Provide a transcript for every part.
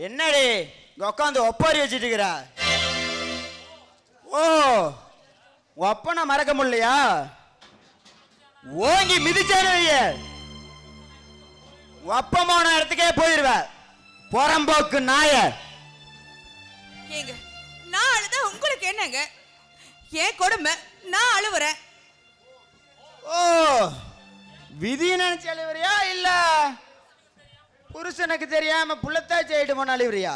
என்னடி உட்காந்து ஒப்பாரி வச்சுட்டு இருக்கிற? ஓ, ஒப்பனை மறக்க முடியலையா? ஓங்கி மிதிச்சானு ஒப்பமான இடத்துக்கே போயிருவ. புறம்போக்கு நாய. ஏங்க, நான் அழுதா உங்களுக்கு என்னங்க? ஏன் கொடுமை, நான் அழுவுறேன். ஓ, விதியை நினைச்சு அழுவுறியா இல்ல புருஷனுக்கு தெரியாம புள்ளத்தாச்சி ஆயிட்டு போன அழுவுறியா?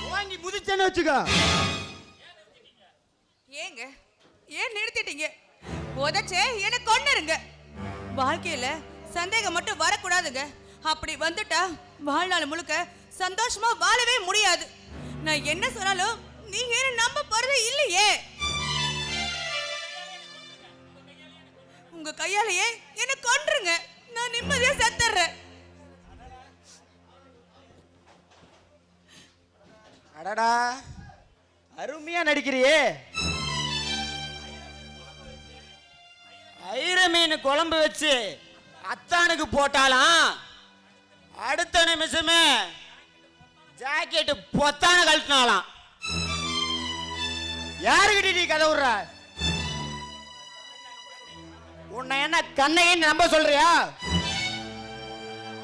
வாங்கி முதிச்சேன்னு வச்சுக்க. ஏங்க, ஏன் நிறுத்திட்டீங்க? உதச்சே என்ன கொன்னுருங்க. வாழ்க்கையில சந்தேகம் மட்டும் வரக்கூடாதுங்க. அப்படி வந்துட்டா வாழ்நாள் முழுக்க சந்தோஷமா வாழவே முடியாது. நான் என்ன சொன்னாலும் நீங்க என்ன நம்ப போறது இல்லையே. உங்க கையாலேயே என்ன கொன்றுங்க. நான் நிம்மதியா செத்துறேன். அடடா, அருமையா நடிக்கிறியே. ஐர மீன் குழம்பு வச்சு அத்தானுக்கு போட்டாலாம் அடுத்த நிமிஷமே ஜாக்கெட்டு பொத்தான கழட்டினாலாம். யாருக்கிட்ட நீ கதை விடுற? உன்னை என்ன கண்ணையும் நம்ப சொல்றியா?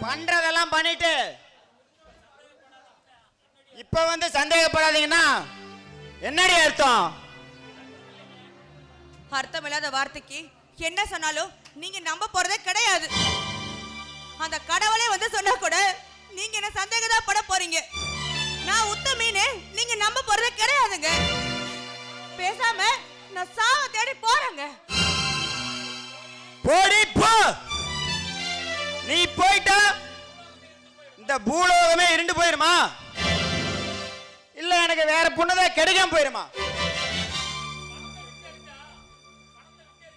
பண்றதெல்லாம் பண்ணிட்டு இப்ப வந்து சந்தேகப்படாதீங்கன்னா என்னடி அர்த்தம்? அர்த்தம் இல்லாத வார்த்தைக்கு என்ன சொன்னாலும் நீங்க நம்ப போறதே கிடையாது. அந்த கடவுளே வந்து சொன்னா கூட நீங்க என்ன சந்தேகதான் பட போறீங்க. நான் உத்த மீனே நீங்க நம்ப போறதே கிடையாதுங்க. பேசாம நான் சாவ தேடி போறேங்க. போடி போ. நீ போயிட்டா இந்த பூலோகமே இருண்டு போயிருமா? இல்ல எனக்கு வேற பொண்ணுதான் கிடைக்காம போயிருமா?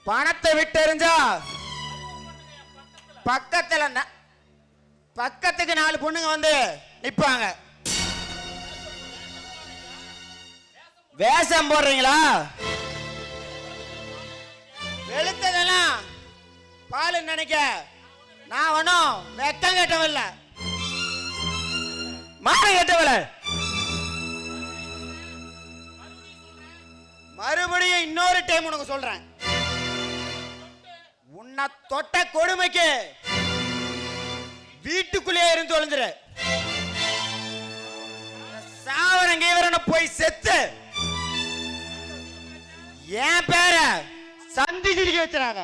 பணத்தை விட்டு எறிஞ்சா பக்கத்துக்கு 4 பொண்ணுங்க வந்து நிப்பாங்க. வேஷம் போடுறீங்களா? வெளுத்ததெல்லாம் பாலு நினைக்க நான் ஒன்னும் வெக்கம் கேட்டவல்ல, மானம் கேட்டவல. மறுபடியும் இன்னொரு டைம் உனக்கு சொல்றேன். உன்னை தொட்ட கொடுமைக்கு வீட்டுக்குள்ளே இருந்து தொலைஞ்சிரு. சாவரங்க போய் செத்து என் பேர சந்தி சிரிக்க வச்சுறாங்க.